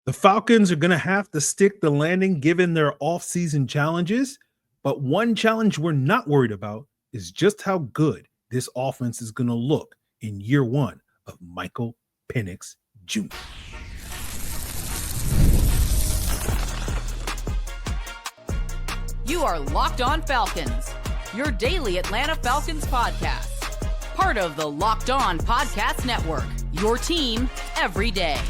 The Falcons are going to have to stick the landing given their offseason challenges. But one challenge we're not worried about is just how good this offense is going to look in year one of Michael Penix Jr. You are Locked On Falcons, your daily Atlanta Falcons podcast. Part of the Locked On Podcast Network, your team every day.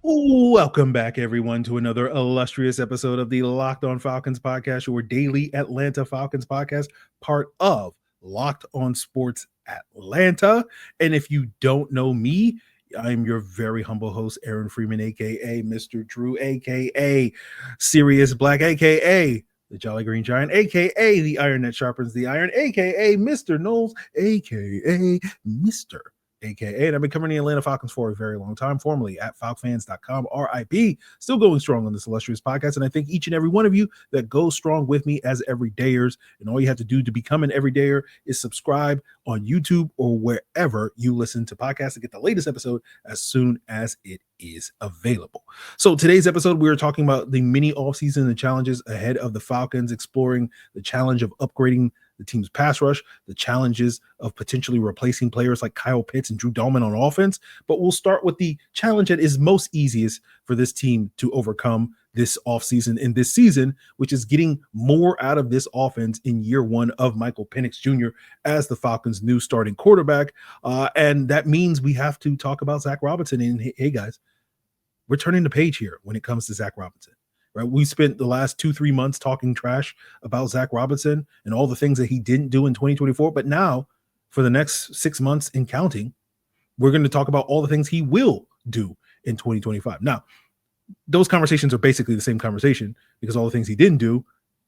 Welcome back, everyone, to another illustrious episode of the Locked On Falcons podcast, your daily Atlanta Falcons podcast, part of Locked On Sports Atlanta. And if you don't know me, I'm your very humble host, Aaron Freeman, a.k.a. Mr. Drew, a.k.a. Sirius Black, a.k.a. the Jolly Green Giant, a.k.a. the Iron That Sharpens the Iron, a.k.a. Mr. Knowles, a.k.a. Mr. a.k.a. And I've been covering the Atlanta Falcons for a very long time, formerly at falcfans.com, RIP, still going strong on this illustrious podcast. And I thank each and every one of you that goes strong with me as everydayers. And all you have to do to become an everydayer is subscribe on YouTube or wherever you listen to podcasts to get the latest episode as soon as it is available. So today's episode, we are talking about the mini offseason, the challenges ahead of the Falcons, exploring the challenge of upgrading the team's pass rush, the challenges of potentially replacing players like Kyle Pitts and Drew Dalman on offense. But we'll start with the challenge that is most easiest for this team to overcome this offseason in this season, which is getting more out of this offense in year one of Michael Penix Jr. as the Falcons' new starting quarterback. And that means we have to talk about Zac Robinson. And hey, guys, we're turning the page here when it comes to Zac Robinson. Right, we spent the last 2-3 months talking trash about Zac Robinson and all the things that he didn't do in 2024. But now, for the next 6 months and counting, we're going to talk about all the things he will do in 2025. Now, those conversations are basically the same conversation because all the things he didn't do,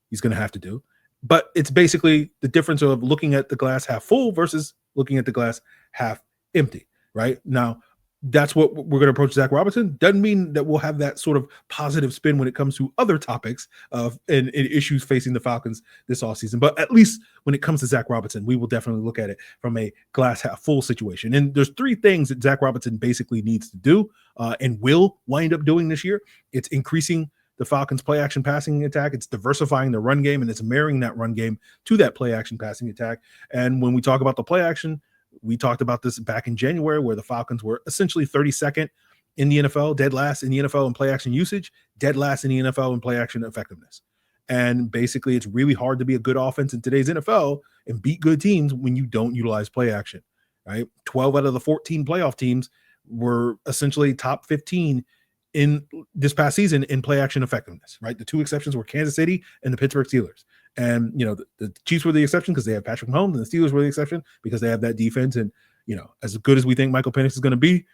he's going to have to do. But it's basically the difference of looking at the glass half full versus looking at the glass half empty. Right now, that's what we're going to approach Zac Robinson. Doesn't mean that we'll have that sort of positive spin when it comes to other topics and issues facing the Falcons this offseason. But at least when it comes to Zac Robinson, we will definitely look at it from a glass half full situation. And there's 3 things that Zac Robinson basically needs to do and will wind up doing this year. It's increasing the Falcons' play action passing attack. It's diversifying the run game, and it's marrying that run game to that play action passing attack. And when we talk about the play action, we talked about this back in January where the Falcons were essentially 32nd in the NFL, dead last in the NFL in play action usage, dead last in the NFL in play action effectiveness. And basically, it's really hard to be a good offense in today's NFL and beat good teams when you don't utilize play action, right? 12 out of the 14 playoff teams were essentially top 15 in this past season in play action effectiveness, right? The 2 exceptions were Kansas City and the Pittsburgh Steelers. And, you know, the Chiefs were the exception because they have Patrick Mahomes, and the Steelers were the exception because they have that defense. And, you know, as good as we think Michael Penix is going to be,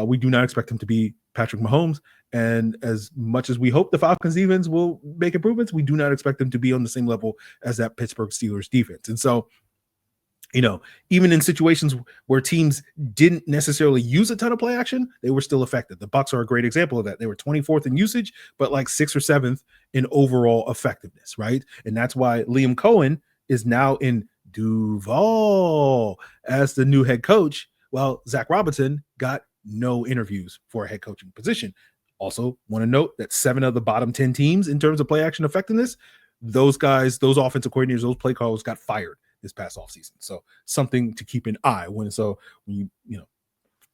we do not expect him to be Patrick Mahomes. And as much as we hope the Falcons defense will make improvements, we do not expect them to be on the same level as that Pittsburgh Steelers defense. And so, you know, even in situations where teams didn't necessarily use a ton of play action, they were still effective. The Bucs are a great example of that. They were 24th in usage, but like 6th or 7th in overall effectiveness, right? And that's why Liam Cohen is now in Duval as the new head coach, while Zac Robinson got no interviews for a head coaching position. Also want to note that 7 of the bottom 10 teams in terms of play action effectiveness, those guys, those offensive coordinators, those play callers got fired this past offseason. So something to keep an eye when you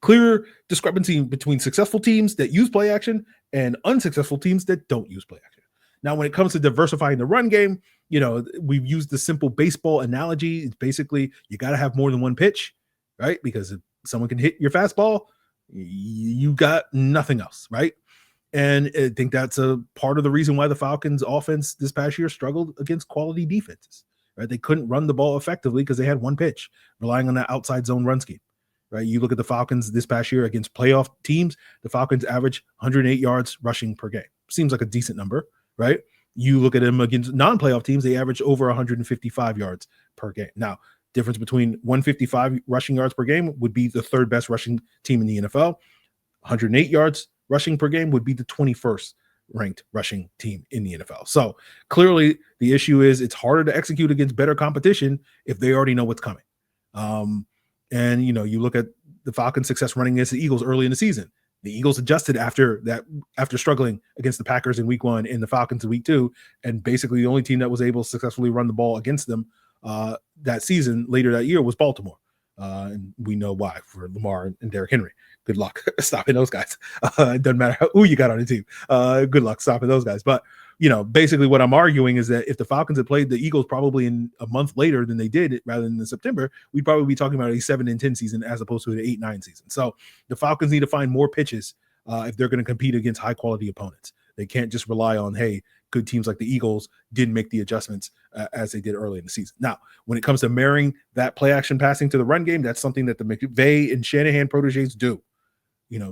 clear discrepancy between successful teams that use play action and unsuccessful teams that don't use play action. Now, when it comes to diversifying the run game, you know, we've used the simple baseball analogy. It's basically you got to have more than one pitch, right? Because if someone can hit your fastball, you got nothing else, right? And I think that's a part of the reason why the Falcons offense this past year struggled against quality defenses. Right, they couldn't run the ball effectively because they had one pitch, relying on that outside zone run scheme. Right, you look at the Falcons this past year against playoff teams. The Falcons average 108 yards rushing per game. Seems like a decent number, right? You look at them against non-playoff teams; they average over 155 yards per game. Now, difference between 155 rushing yards per game would be the 3rd best rushing team in the NFL. 108 yards rushing per game would be the 21st ranked rushing team in the NFL. So clearly the issue is it's harder to execute against better competition if they already know what's coming. And, you know, you look at the Falcons' success running against the Eagles early in the season. The Eagles adjusted after struggling against the Packers in week 1 and the Falcons in week 2. And basically the only team that was able to successfully run the ball against them that season later that year was Baltimore. And we know why, for Lamar and Derrick Henry. Good luck stopping those guys. It doesn't matter who you got on the team. Good luck stopping those guys. But, basically what I'm arguing is that if the Falcons had played the Eagles probably in a month later than they did rather than in September, we'd probably be talking about a 7-10 season as opposed to an 8-9 season. So the Falcons need to find more pitches if they're going to compete against high quality opponents. They can't just rely on, hey, good teams like the Eagles didn't make the adjustments as they did early in the season. Now, when it comes to marrying that play action passing to the run game, that's something that the McVay and Shanahan proteges do.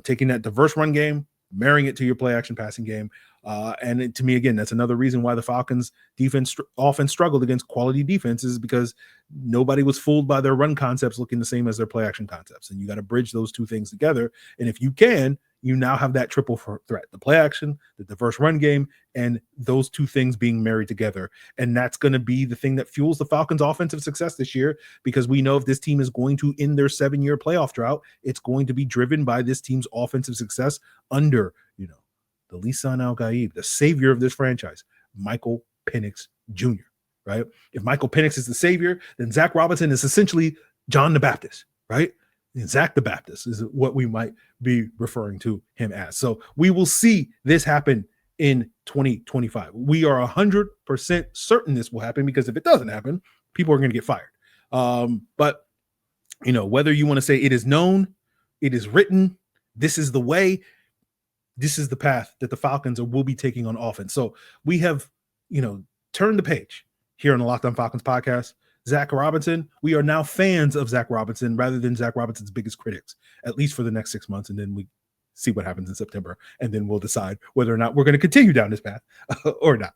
Taking that diverse run game, marrying it to your play action passing game. And to me, again, that's another reason why the Falcons defense often struggled against quality defenses, because nobody was fooled by their run concepts looking the same as their play action concepts. And you got to bridge those two things together. And if you can, you now have that triple threat, the play action, the diverse run game, and those two things being married together. And that's going to be the thing that fuels the Falcons' offensive success this year, because we know if this team is going to end their 7-year playoff drought, it's going to be driven by this team's offensive success under, the Lisan Al-Gaib, the savior of this franchise, Michael Penix Jr., right? If Michael Penix is the savior, then Zac Robinson is essentially John the Baptist, right? And Zach the Baptist is what we might be referring to him as. So we will see this happen in 2025. We are 100% certain this will happen, because if it doesn't happen, people are going to get fired. But, whether you want to say it is known, it is written, this is the way, this is the path that the Falcons will be taking on offense. So we have, turned the page here on the Locked On Falcons podcast. Zac Robinson, we are now fans of Zac Robinson rather than Zac Robinson's biggest critics, at least for the next 6 months. And then we see what happens in September, and then we'll decide whether or not we're going to continue down this path or not.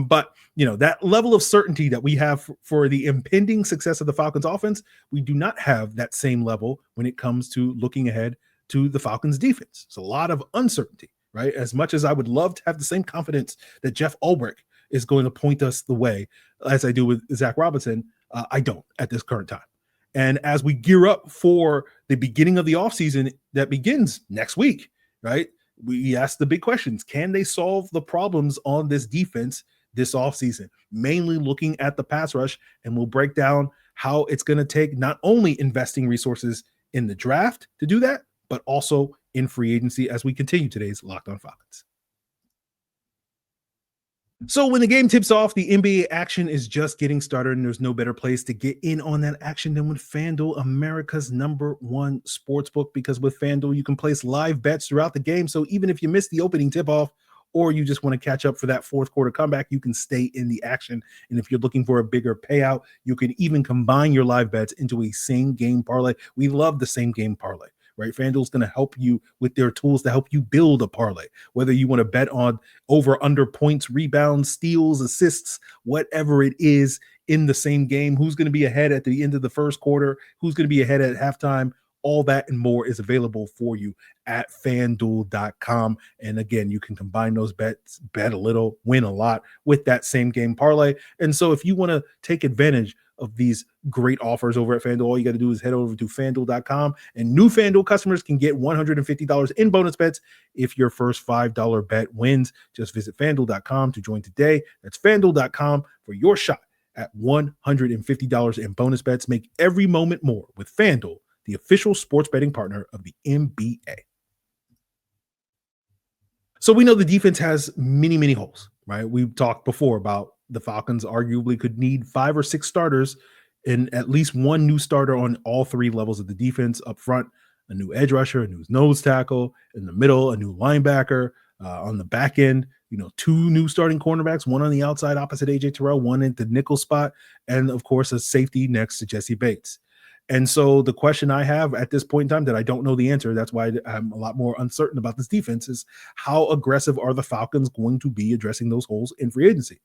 But, that level of certainty that we have for the impending success of the Falcons offense, we do not have that same level when it comes to looking ahead to the Falcons defense. It's a lot of uncertainty, right? As much as I would love to have the same confidence that Jeff Ulbrich is going to point us the way as I do with Zac Robinson, I don't at this current time. And as we gear up for the beginning of the offseason that begins next week, right? We ask the big questions. Can they solve the problems on this defense this offseason? Mainly looking at the pass rush, and we'll break down how it's going to take not only investing resources in the draft to do that, but also in free agency as we continue today's Locked On Falcons. So when the game tips off, the NBA action is just getting started, and there's no better place to get in on that action than with FanDuel, America's #1 sportsbook, because with FanDuel, you can place live bets throughout the game. So even if you miss the opening tip-off, or you just want to catch up for that fourth quarter comeback, you can stay in the action. And if you're looking for a bigger payout, you can even combine your live bets into a same game parlay. We love the same game parlay. Right? FanDuel's going to help you with their tools to help you build a parlay, whether you want to bet on over, under points, rebounds, steals, assists, whatever it is in the same game, who's going to be ahead at the end of the first quarter, who's going to be ahead at halftime. All that and more is available for you at FanDuel.com. And again, you can combine those bets, bet a little, win a lot with that same game parlay. And so if you want to take advantage of these great offers over at FanDuel, all you got to do is head over to FanDuel.com, and new FanDuel customers can get $150 in bonus bets if your first $5 bet wins. Just visit FanDuel.com to join today. That's FanDuel.com for your shot at $150 in bonus bets. Make every moment more with FanDuel, the official sports betting partner of the NBA. So we know the defense has many, many holes, right? We've talked before about the Falcons arguably could need 5 or 6 starters and at least one new starter on all 3 levels of the defense. Up front, a new edge rusher, a new nose tackle; in the middle, a new linebacker; on the back end, 2 new starting cornerbacks, one on the outside opposite AJ Terrell, one in the nickel spot, and of course a safety next to Jesse Bates. And so the question I have at this point in time that I don't know the answer, that's why I'm a lot more uncertain about this defense, is how aggressive are the Falcons going to be addressing those holes in free agency?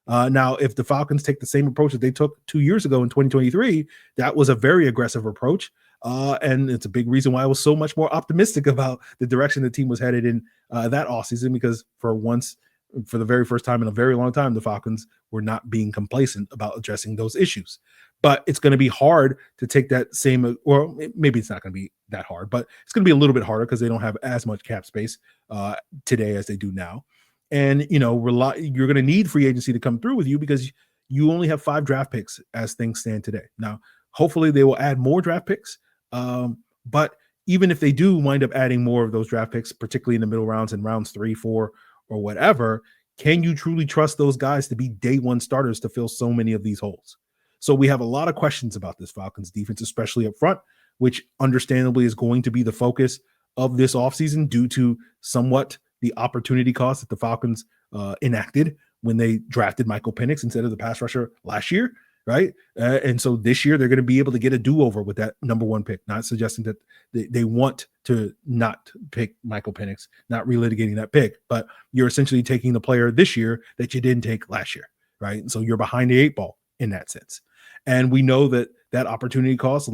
Now, if the Falcons take the same approach that they took 2 years ago in 2023, that was a very aggressive approach. And it's a big reason why I was so much more optimistic about the direction the team was headed in that offseason, because for once, for the very first time in a very long time, the Falcons were not being complacent about addressing those issues. But it's going to be hard to take that same, or maybe it's not going to be that hard, but it's going to be a little bit harder because they don't have as much cap space today as they do now. And, you're going to need free agency to come through with you because you only have 5 draft picks as things stand today. Now, hopefully they will add more draft picks. But even if they do wind up adding more of those draft picks, particularly in the middle rounds and rounds 3, 4, or whatever, can you truly trust those guys to be day one starters to fill so many of these holes? So we have a lot of questions about this Falcons defense, especially up front, which understandably is going to be the focus of this offseason due to somewhat the opportunity cost that the Falcons enacted when they drafted Michael Penix instead of the pass rusher last year, right? And so this year they're going to be able to get a do-over with that number 1 pick, not suggesting that they want to not pick Michael Penix, not relitigating that pick, but you're essentially taking the player this year that you didn't take last year, right? And so you're behind the 8 ball in that sense. And we know that opportunity cost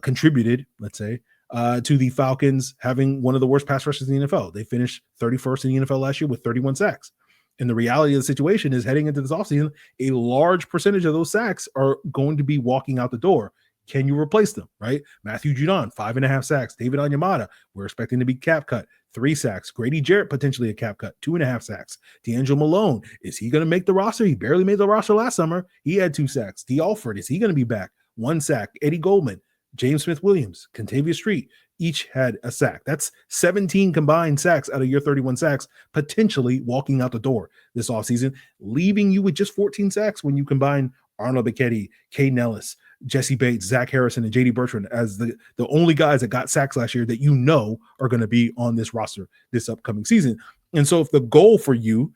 contributed, let's say, to the Falcons having one of the worst pass rushes in the NFL. They finished 31st in the NFL last year with 31 sacks. And the reality of the situation is heading into this offseason, a large percentage of those sacks are going to be walking out the door. Can you replace them, right? Matthew Judon, 5.5 sacks. David Onyemata, we're expecting to be cap cut, 3 sacks. Grady Jarrett, potentially a cap cut, 2.5 sacks. D'Angelo Malone, is he going to make the roster? He barely made the roster last summer. He had 2 sacks. D. Alford, is he going to be back? 1 sack. Eddie Goldman, James Smith-Williams, Kentavious Street, each had a sack. That's 17 combined sacks out of your 31 sacks, potentially walking out the door this offseason, leaving you with just 14 sacks when you combine Arnold Bichetti, Caden Ellis, Jesse Bates, Zach Harrison, and J.D. Bertrand as the only guys that got sacks last year that are going to be on this roster this upcoming season. And so if the goal for you,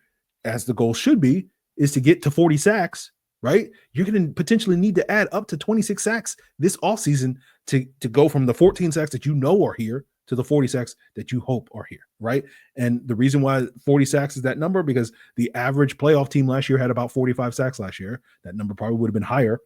as the goal should be, is to get to 40 sacks, right? You're going to potentially need to add up to 26 sacks this offseason to go from the 14 sacks that are here to the 40 sacks that you hope are here, right? And the reason why 40 sacks is that number, because the average playoff team last year had about 45 sacks last year. That number probably would have been higher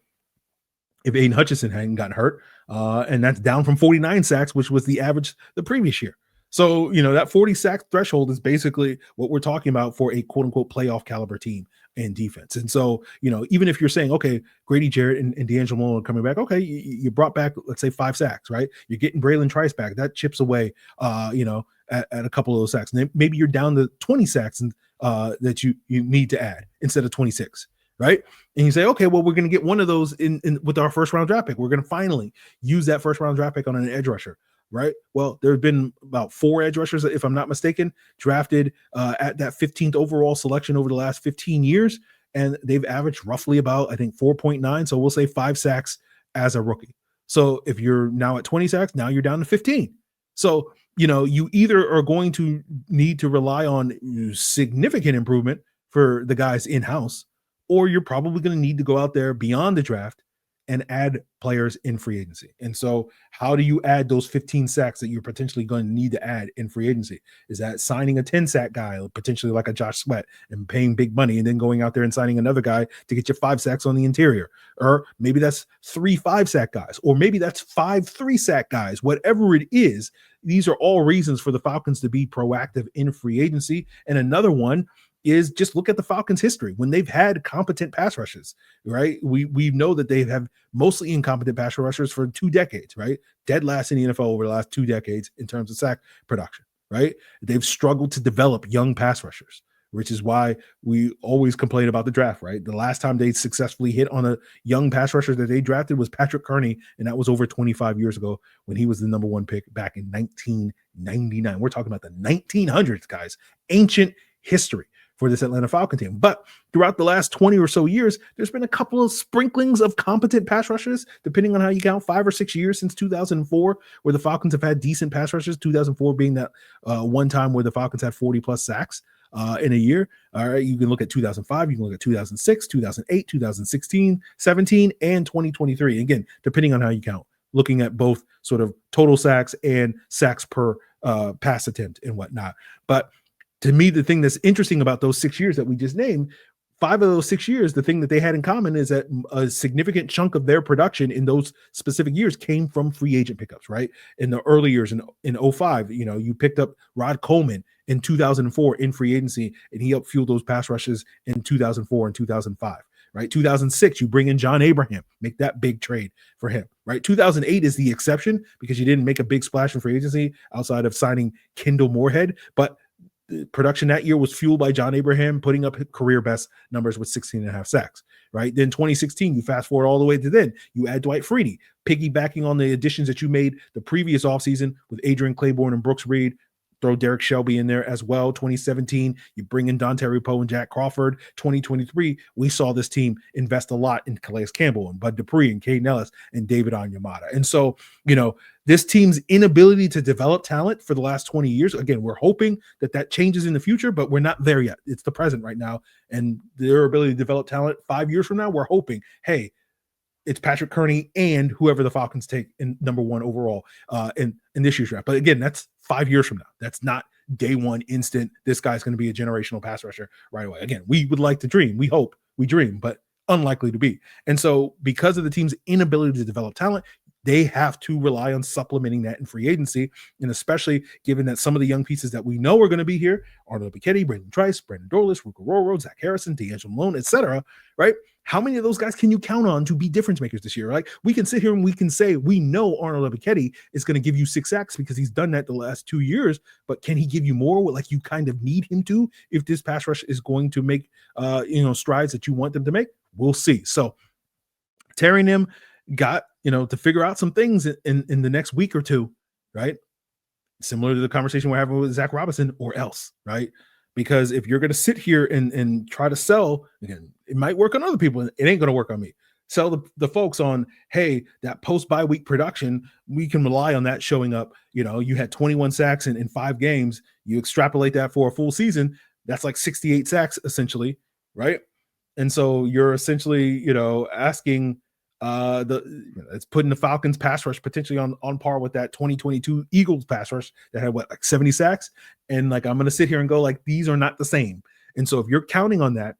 if Aiden Hutchinson hadn't gotten hurt. And that's down from 49 sacks, which was the average the previous year. So, that 40 sack threshold is basically what we're talking about for a quote unquote playoff caliber team in defense. And so, even if you're saying, okay, Grady Jarrett and D'Angelo Malone are coming back, okay, you brought back, let's say 5 sacks, right? You're getting Braylon Trice back. That chips away, at a couple of those sacks. And then maybe you're down to 20 sacks that you need to add instead of 26. Right. And you say, okay, well, we're going to get one of those in with our first round draft pick. We're going to finally use that first round draft pick on an edge rusher. Right. Well, there have been about 4 edge rushers, if I'm not mistaken, drafted at that 15th overall selection over the last 15 years. And they've averaged roughly about, I think, 4.9. So we'll say 5 sacks as a rookie. So if you're now at 20 sacks, now you're down to 15. So, you either are going to need to rely on significant improvement for the guys in-house, or you're probably going to need to go out there beyond the draft and add players in free agency. And so how do you add those 15 sacks that you're potentially going to need to add in free agency? Is that signing a 10 sack guy, potentially like a Josh Sweat, and paying big money, and then going out there and signing another guy to get you 5 sacks on the interior? Or maybe that's 3 5-sack guys, or maybe that's 5 3-sack guys. Whatever it is, these are all reasons for the Falcons to be proactive in free agency. And another one is just look at the Falcons' history when they've had competent pass rushes, right? We know that they have mostly incompetent pass rushers for 2 decades, right? Dead last in the NFL over the last 2 decades in terms of sack production, right? They've struggled to develop young pass rushers, which is why we always complain about the draft, right? The last time they successfully hit on a young pass rusher that they drafted was Patrick Kearney, and that was over 25 years ago when he was the number 1 pick back in 1999. We're talking about the 1900s, guys. Ancient history for this Atlanta Falcon team. But throughout the last 20 or so years, there's been a couple of sprinklings of competent pass rushers, depending on how you count, 5 or 6 years since 2004, where the Falcons have had decent pass rushers, 2004 being that one time where the Falcons had 40-plus sacks in a year. All right, you can look at 2005, you can look at 2006, 2008, 2016, 17, and 2023. Again, depending on how you count, looking at both sort of total sacks and sacks per pass attempt and whatnot. But to me, the thing that's interesting about those 6 years that we just named, 5 of those 6 years, the thing that they had in common is that a significant chunk of their production in those specific years came from free agent pickups, right? In the early years in 05, you picked up Rod Coleman in 2004 in free agency, and he helped fuel those pass rushes in 2004 and 2005. Right, 2006, you bring in John Abraham, make that big trade for him. Right, 2008 is the exception because you didn't make a big splash in free agency outside of signing Kendall Moorhead. But the production that year was fueled by John Abraham putting up career best numbers with 16 and a half sacks. Right, then 2016, you fast forward all the way to then, you add Dwight Freeney, piggybacking on the additions that you made the previous offseason with Adrian Claiborne and Brooks Reed. Throw Derek Shelby in there as well. 2017, you bring in Dante Ripo and Jack Crawford. 2023, we saw this team invest a lot in Calais Campbell and Bud Dupree and Caden Ellis and David Onyemata. And so, this team's inability to develop talent for the last 20 years, again, we're hoping that changes in the future, but we're not there yet. It's the present right now. And their ability to develop talent 5 years from now, we're hoping, hey, it's Patrick Kearney and whoever the Falcons take in number 1 overall in this year's draft. But again, that's 5 years from now. That's not day one instant. This guy's going to be a generational pass rusher right away. Again, we would like to dream. We hope we dream, but unlikely to be. And so because of the team's inability to develop talent, they have to rely on supplementing that in free agency. And especially given that some of the young pieces that we know are going to be here, Arnold Bichetti, Brandon Trice, Brandon Dorless, Ruka Roro, Zach Harrison, D'Angelo Malone, etc., right? How many of those guys can you count on to be difference makers this year? Like, we can sit here and we can say we know Arnold Bichetti is going to give you 6 sacks because he's done that the last 2 years, but can he give you more? Like, you kind of need him to if this pass rush is going to make strides that you want them to make. We'll see. So Terry Nim got to figure out some things in the next week or two, right? Similar to the conversation we're having with Zac Robinson, or else, right? Because if you're going to sit here and try to sell, again, it might work on other people. It ain't going to work on me. Sell the folks on, hey, that post-bye week production, we can rely on that showing up. You had 21 sacks in 5 games. You extrapolate that for a full season, that's like 68 sacks essentially, right? And so you're essentially, asking it's putting the Falcons pass rush potentially on par with that 2022 Eagles pass rush that had like 70 sacks. And like, I'm going to sit here and go like, these are not the same. And so if you're counting on that,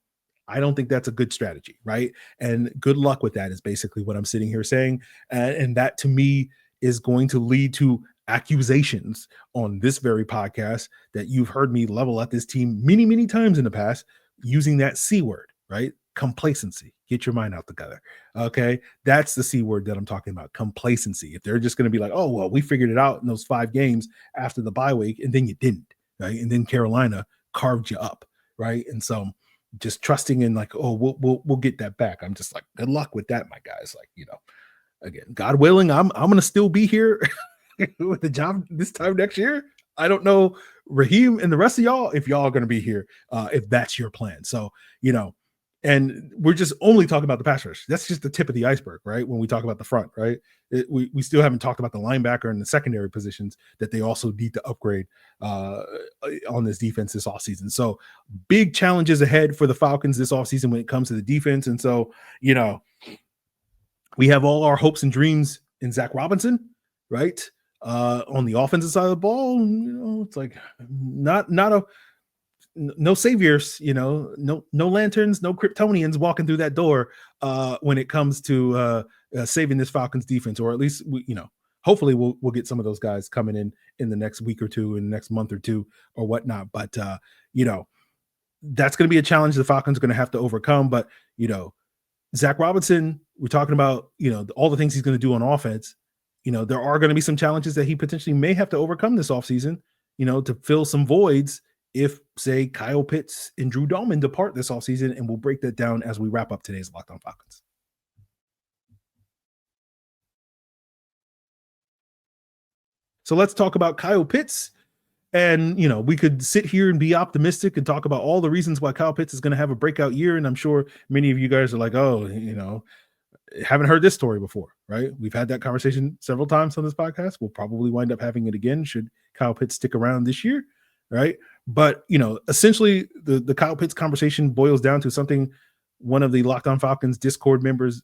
I don't think that's a good strategy. Right. And good luck with that is basically what I'm sitting here saying. And that to me is going to lead to accusations on this very podcast that you've heard me level at this team many, many times in the past using that C word, right? Complacency. Get your mind out together. Okay. That's the C word that I'm talking about. Complacency. If they're just going to be like, oh, well, we figured it out in those 5 games after the bye week, and then you didn't, right? And then Carolina carved you up. Right. And so just trusting in like, oh, we'll get that back. I'm just like, good luck with that, my guys. Like, again, God willing, I'm going to still be here with the job this time next year. I don't know, Raheem and the rest of y'all, if y'all are going to be here, if that's your plan. So, and we're just only talking about the pass rush. That's just the tip of the iceberg, right? When we talk about the front, right? We still haven't talked about the linebacker and the secondary positions that they also need to upgrade on this defense this offseason. So big challenges ahead for the Falcons this offseason when it comes to the defense. And so, we have all our hopes and dreams in Zac Robinson, right? On the offensive side of the ball, it's like no saviors, no lanterns, no Kryptonians walking through that door when it comes to saving this Falcons defense, or at least hopefully we'll get some of those guys coming in the next week or two, in the next month or two, or whatnot. But that's going to be a challenge the Falcons are going to have to overcome. But Zac Robinson, we're talking about all the things he's going to do on offense. There are going to be some challenges that he potentially may have to overcome this offseason, to fill some voids if, say, Kyle Pitts and Drew Dalman depart this offseason, and we'll break that down as we wrap up today's Locked On Falcons. So let's talk about Kyle Pitts. And, we could sit here and be optimistic and talk about all the reasons why Kyle Pitts is going to have a breakout year. And I'm sure many of you guys are like, oh, haven't heard this story before, right? We've had that conversation several times on this podcast. We'll probably wind up having it again should Kyle Pitts stick around this year, right? But, essentially the Kyle Pitts conversation boils down to something one of the Locked On Falcons Discord members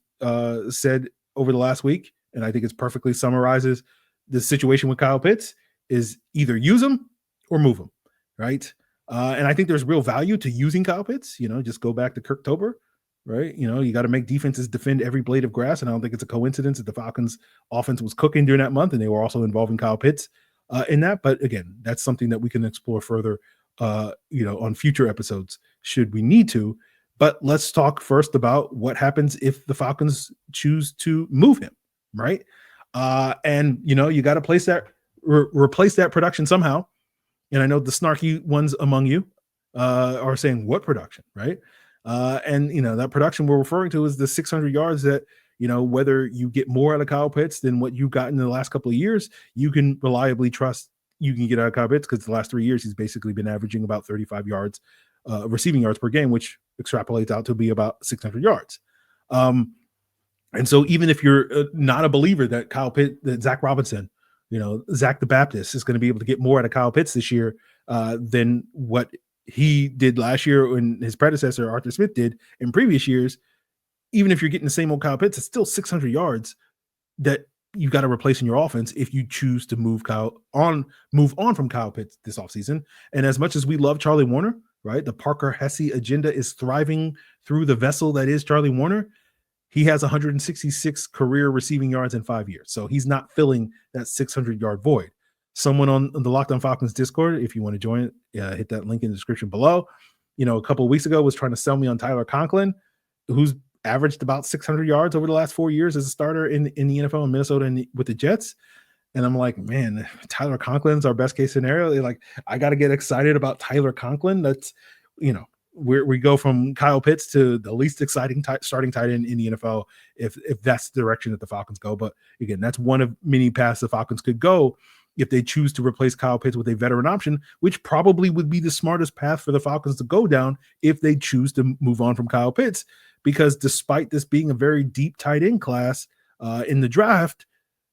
said over the last week, and I think it's perfectly summarizes the situation with Kyle Pitts, is either use him or move him, right? And I think there's real value to using Kyle Pitts. Just go back to Kirktober, right? You got to make defenses defend every blade of grass. And I don't think it's a coincidence that the Falcons offense was cooking during that month and they were also involving Kyle Pitts in that. But again, that's something that we can explore further, on future episodes should we need to. But let's talk first about what happens if the Falcons choose to move him, right? And you got to replace that production somehow. And I know the snarky ones among you are saying, what production, right? And that production we're referring to is the 600 yards that, whether you get more out of Kyle Pitts than what you got in the last couple of years, you can reliably trust you can get out of Kyle Pitts, because the last 3 years he's basically been averaging about 35 yards, receiving yards per game, which extrapolates out to be about 600 yards. And so even if you're not a believer that that Zac Robinson, Zach the Baptist is going to be able to get more out of Kyle Pitts this year than what he did last year and his predecessor Arthur Smith did in previous years, even if you're getting the same old Kyle Pitts, it's still 600 yards that you got to replace in your offense if you choose to move on from Kyle Pitts this offseason. And as much as we love Charlie Warner, right, the Parker Hesse agenda is thriving through the vessel that is Charlie Warner. He has 166 career receiving yards in 5 years. So he's not filling that 600-yard void. Someone on the Locked On Falcons Discord, if you want to join it, hit that link in the description below. A couple of weeks ago was trying to sell me on Tyler Conklin, who's averaged about 600 yards over the last 4 years as a starter in the NFL in Minnesota and with the Jets. And I'm like, man, Tyler Conklin's our best case scenario. Like, I got to get excited about Tyler Conklin. That's, we go from Kyle Pitts to the least exciting starting tight end in the NFL if that's the direction that the Falcons go. But again, that's one of many paths the Falcons could go if they choose to replace Kyle Pitts with a veteran option, which probably would be the smartest path for the Falcons to go down if they choose to move on from Kyle Pitts. Because despite this being a very deep tight end class in the draft,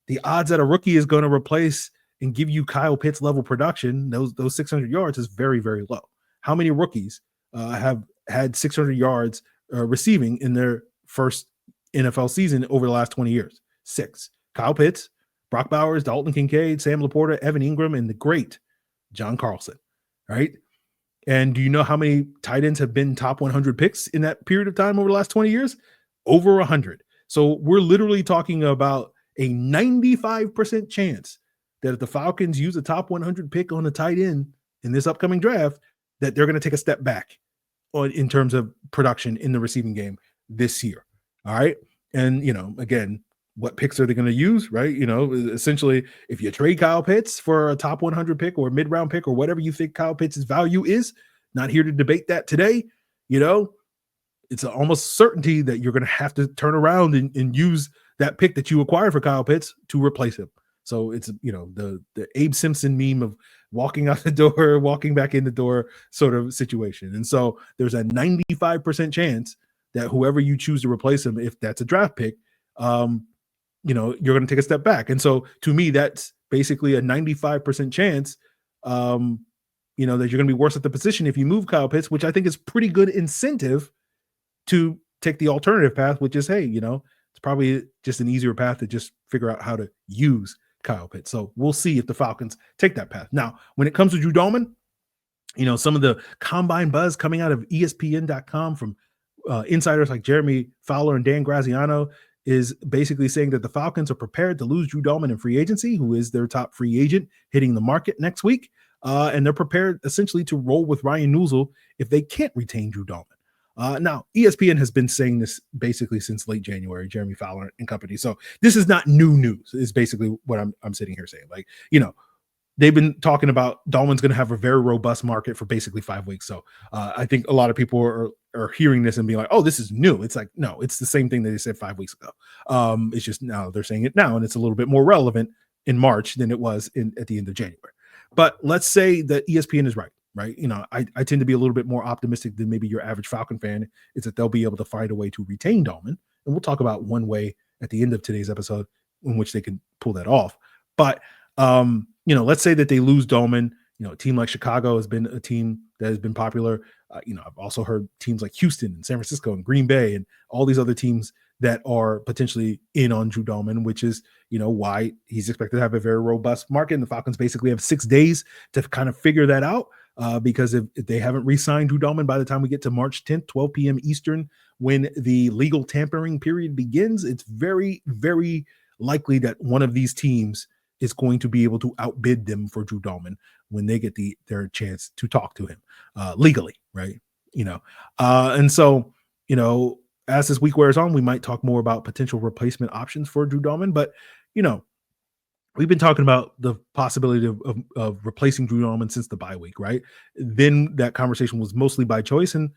the odds that a rookie is going to replace and give you Kyle Pitts level production, those 600 yards, is very, very low. How many rookies have had 600 yards receiving in their first NFL season over the last 20 years? 6. Kyle Pitts, Brock Bowers, Dalton Kincaid, Sam Laporta, Evan Ingram, and the great John Carlson, right? And do you know how many tight ends have been top 100 picks in that period of time over the last 20 years? Over 100. So we're literally talking about a 95% chance that if the Falcons use a top 100 pick on a tight end in this upcoming draft, that they're going to take a step back in terms of production in the receiving game this year. All right. And, again, what picks are they going to use, right? Essentially, if you trade Kyle Pitts for a top 100 pick or a mid-round pick or whatever you think Kyle Pitts' value is, not here to debate that today, it's almost certainty that you're going to have to turn around and use that pick that you acquired for Kyle Pitts to replace him. So it's, the Abe Simpson meme of walking out the door, walking back in the door sort of situation. And so there's a 95% chance that whoever you choose to replace him, if that's a draft pick, you're going to take a step back. And so to me, that's basically a 95% chance, that you're going to be worse at the position if you move Kyle Pitts, which I think is pretty good incentive to take the alternative path, which is, hey, it's probably just an easier path to just figure out how to use Kyle Pitts. So we'll see if the Falcons take that path. Now, when it comes to Drew Dalman, some of the combine buzz coming out of ESPN.com from insiders like Jeremy Fowler and Dan Graziano is basically saying that the Falcons are prepared to lose Drew Dalman in free agency, who is their top free agent hitting the market next week. And they're prepared essentially to roll with Ryan Newsel if they can't retain Drew Dalman. Now, ESPN has been saying this basically since late January, Jeremy Fowler and company. So this is not new news, is basically what I'm sitting here saying. Like, they've been talking about Dalman's going to have a very robust market for basically 5 weeks. So I think a lot of people are hearing this and being like, oh, this is new. It's like, no, it's the same thing that they said 5 weeks ago. It's just now they're saying it now, and it's a little bit more relevant in March than it was at the end of January. But let's say that ESPN is right. I tend to be a little bit more optimistic than maybe your average Falcon fan, is that they'll be able to find a way to retain Dalman. And we'll talk about one way at the end of today's episode in which they can pull that off. But, let's say that they lose Dalman. A team like Chicago has been a team that has been popular. I've also heard teams like Houston and San Francisco and Green Bay and all these other teams that are potentially in on Drew Dalman, which is, why he's expected to have a very robust market. And the Falcons basically have 6 days to kind of figure that out. because if they haven't re-signed Drew Dalman by the time we get to March 10th, 12 p.m. Eastern, when the legal tampering period begins, it's very, very likely that one of these teams is going to be able to outbid them for Drew Dalman when they get their chance to talk to him legally, right? And so, as this week wears on, we might talk more about potential replacement options for Drew Dalman, but we've been talking about the possibility of replacing Drew Dalman since the bye week, right? Then that conversation was mostly by choice, and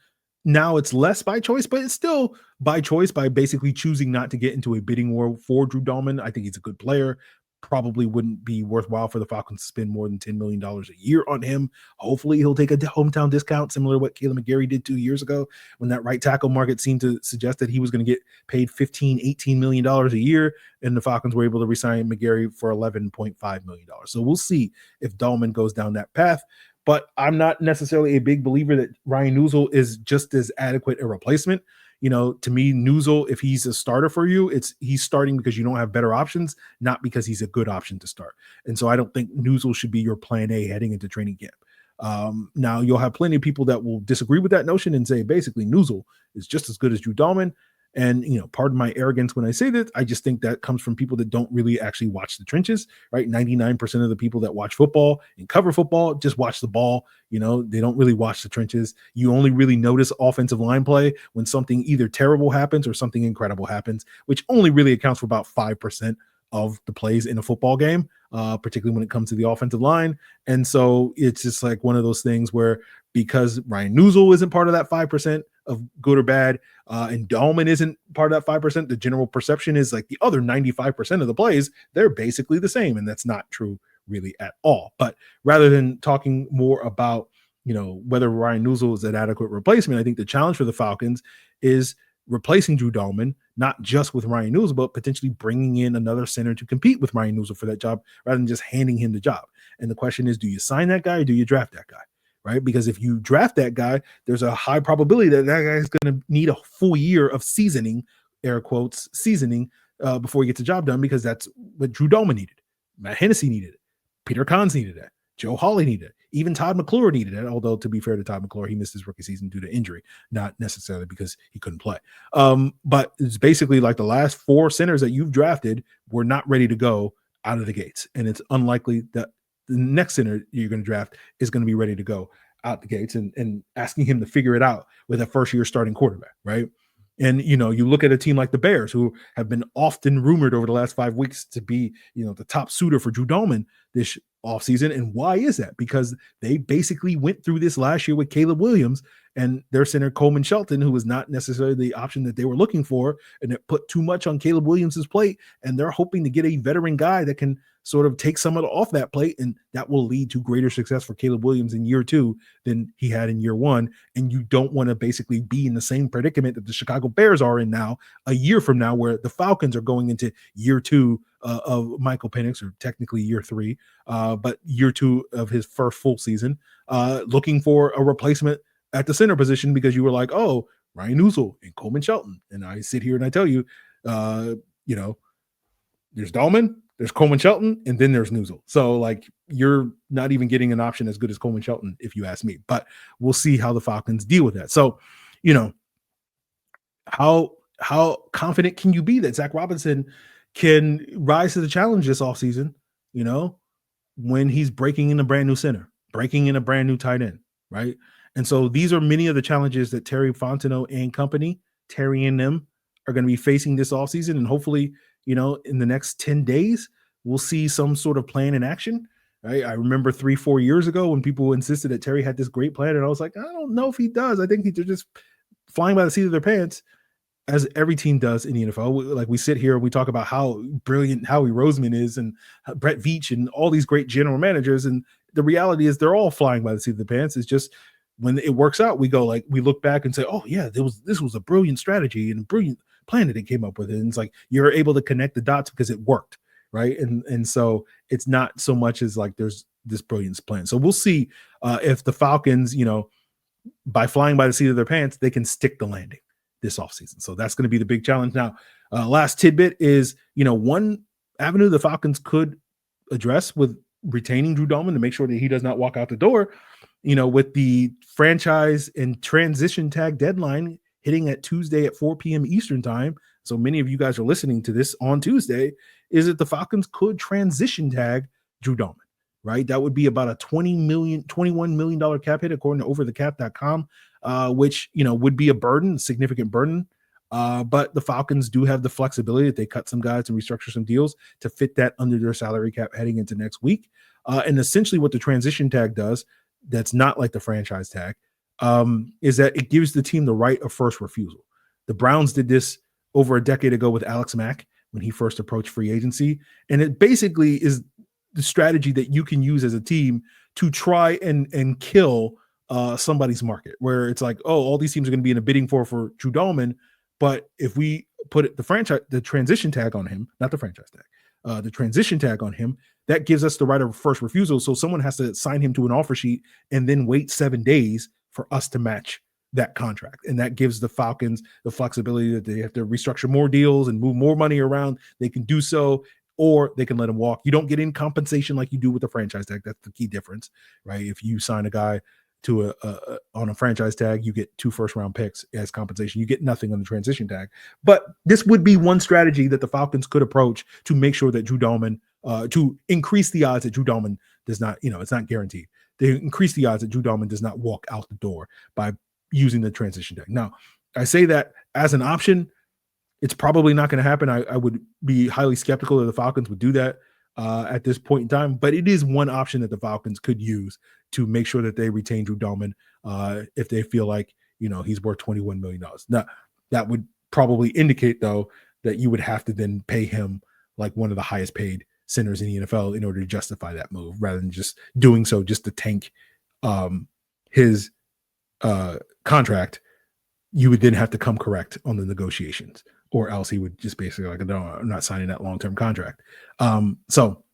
now it's less by choice, but it's still by choice by basically choosing not to get into a bidding war for Drew Dalman. I think he's a good player. Probably wouldn't be worthwhile for the Falcons to spend more than $10 million a year on him. Hopefully he'll take a hometown discount, similar to what Kaleb McGary did 2 years ago when that right tackle market seemed to suggest that he was going to get paid $15-18 million a year, and the Falcons were able to re-sign McGary for $11.5 million. So we'll see if Dalman goes down that path. But I'm not necessarily a big believer that Ryan Neuzil is just as adequate a replacement. To me, Neuzil, if he's a starter for you, he's starting because you don't have better options, not because he's a good option to start. And so I don't think Neuzil should be your plan A heading into training camp. Now, you'll have plenty of people that will disagree with that notion and say, basically, Neuzil is just as good as Drew Dalman. And, pardon my arrogance when I say that, I just think that comes from people that don't really actually watch the trenches, right? 99% of the people that watch football and cover football just watch the ball. They don't really watch the trenches. You only really notice offensive line play when something either terrible happens or something incredible happens, which only really accounts for about 5% of the plays in a football game, particularly when it comes to the offensive line. And so it's just like one of those things where, because Ryan Neuzil isn't part of that 5% of good or bad, and Dalman isn't part of that 5%, the general perception is like the other 95% of the plays, they're basically the same. And that's not true really at all. But rather than talking more about, whether Ryan Neuzil is an adequate replacement, I think the challenge for the Falcons is replacing Drew Dalman, not just with Ryan Neuzil, but potentially bringing in another center to compete with Ryan Neuzil for that job rather than just handing him the job. And the question is, do you sign that guy or do you draft that guy? Right? Because if you draft that guy, there's a high probability that that guy is going to need a full year of seasoning, air quotes, seasoning, before he gets the job done, because that's what Drew Dalman needed. Matt Hennessy needed it. Peter Kahns needed it. Joe Hawley needed it. Even Todd McClure needed it. Although, to be fair to Todd McClure, he missed his rookie season due to injury, not necessarily because he couldn't play. But it's basically like the last 4 centers that you've drafted were not ready to go out of the gates. And it's unlikely that the next center you're going to draft is going to be ready to go out the gates, and asking him to figure it out with a first-year starting quarterback, right? And, you look at a team like the Bears, who have been often rumored over the last 5 weeks to be, the top suitor for Drew Dalman this offseason. And why is that? Because they basically went through this last year with Caleb Williams and their center Coleman Shelton, who was not necessarily the option that they were looking for, and it put too much on Caleb Williams's plate. And they're hoping to get a veteran guy that can sort of take some of it off that plate, and that will lead to greater success for Caleb Williams in year 2 than he had in year 1. And you don't want to basically be in the same predicament that the Chicago Bears are in now, a year from now, where the Falcons are going into year 2 of Michael Penix, or technically year 3, but year 2 of his first full season, looking for a replacement at the center position, because you were like, oh, Ryan Neuzil and Coleman Shelton. And I sit here and I tell you, there's Dalman, there's Coleman Shelton, and then there's Neuzil. So, like, you're not even getting an option as good as Coleman Shelton, if you ask me. But we'll see how the Falcons deal with that. So, how confident can you be that Zac Robinson can rise to the challenge this offseason, when he's breaking in a brand new center, breaking in a brand new tight end, right? And so these are many of the challenges that Terry Fontenot and company, Terry and them, are going to be facing this offseason. And hopefully, in the next 10 days, we'll see some sort of plan in action. Right? I remember 3-4 years ago when people insisted that Terry had this great plan, and I was like, I don't know if he does. I think they're just flying by the seat of their pants, as every team does in the NFL. Like, we sit here and we talk about how brilliant Howie Roseman is and Brett Veach and all these great general managers. And the reality is they're all flying by the seat of the pants. It's just when it works out, we look back and say, oh yeah, this was a brilliant strategy and a brilliant plan that they came up with. And it's like, you're able to connect the dots because it worked. Right. And so it's not so much as like there's this brilliance plan. So we'll see if the Falcons, by flying by the seat of their pants, they can stick the landing this offseason. So that's going to be the big challenge. Now, last tidbit is, one avenue the Falcons could address with retaining Drew Dalman to make sure that he does not walk out the door with the franchise and transition tag deadline hitting at Tuesday at 4 p.m. Eastern time, so many of you guys are listening to this on Tuesday, is that the Falcons could transition tag Drew Dalman, right? That would be about a $21 million cap hit according to overthecap.com, which, would be a significant burden. But the Falcons do have the flexibility that they cut some guys and restructure some deals to fit that under their salary cap heading into next week. And essentially what the transition tag does, that's not like the franchise tag, is that it gives the team the right of first refusal. The Browns did this over a decade ago with Alex Mack when he first approached free agency. And it basically is the strategy that you can use as a team to try and kill somebody's market, where it's like, oh, all these teams are going to be in a bidding for Drew Dalman. But if we put the transition tag on him, not the franchise tag, the transition tag on him, that gives us the right of first refusal. So someone has to sign him to an offer sheet and then wait 7 days for us to match that contract. And that gives the Falcons the flexibility that they have to restructure more deals and move more money around. They can do so, or they can let him walk. You don't get in compensation like you do with the franchise tag. That's the key difference, right? If you sign a guy to on a franchise tag, you get 2 first-round picks as compensation. You get nothing on the transition tag. But this would be one strategy that the Falcons could approach to make sure that Drew Dalman, to increase the odds that Drew Dalman does not, it's not guaranteed. They increase the odds that Drew Dalman does not walk out the door by using the transition tag. Now, I say that as an option. It's probably not going to happen. I would be highly skeptical that the Falcons would do that at this point in time, but it is one option that the Falcons could use to make sure that they retain Drew Dalman if they feel like, he's worth $21 million. Now, that would probably indicate, though, that you would have to then pay him like one of the highest paid centers in the NFL in order to justify that move, rather than just doing so just to tank his contract. You would then have to come correct on the negotiations, or else he would just basically like, no, I'm not signing that long-term contract. So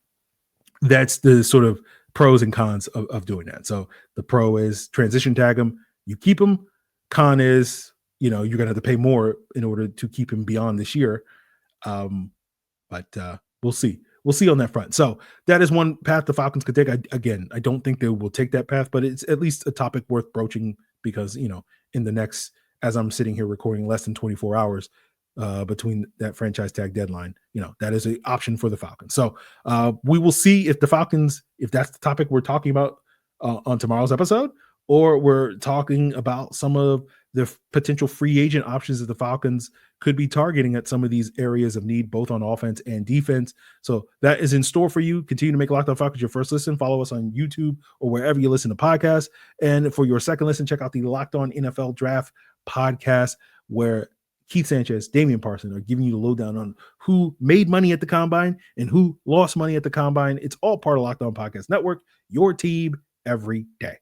that's the sort of pros and cons of doing that. So the pro is transition tag him, you keep him. Con is, you're going to have to pay more in order to keep him beyond this year. But we'll see. We'll see on that front. So that is one path the Falcons could take. I don't think they will take that path, but it's at least a topic worth broaching because, in the next, as I'm sitting here recording, less than 24 hours between that franchise tag deadline, that is an option for the Falcons. So we will see if the Falcons, if that's the topic we're talking about on tomorrow's episode, or we're talking about some of the potential free agent options that the Falcons could be targeting at some of these areas of need, both on offense and defense. So that is in store for you. Continue to make Locked On Falcons your first listen. Follow us on YouTube or wherever you listen to podcasts. And for your second listen, check out the Locked On NFL Draft podcast, where Keith Sanchez, Damian Parson are giving you the lowdown on who made money at the Combine and who lost money at the Combine. It's all part of Locked On Podcast Network, your team every day.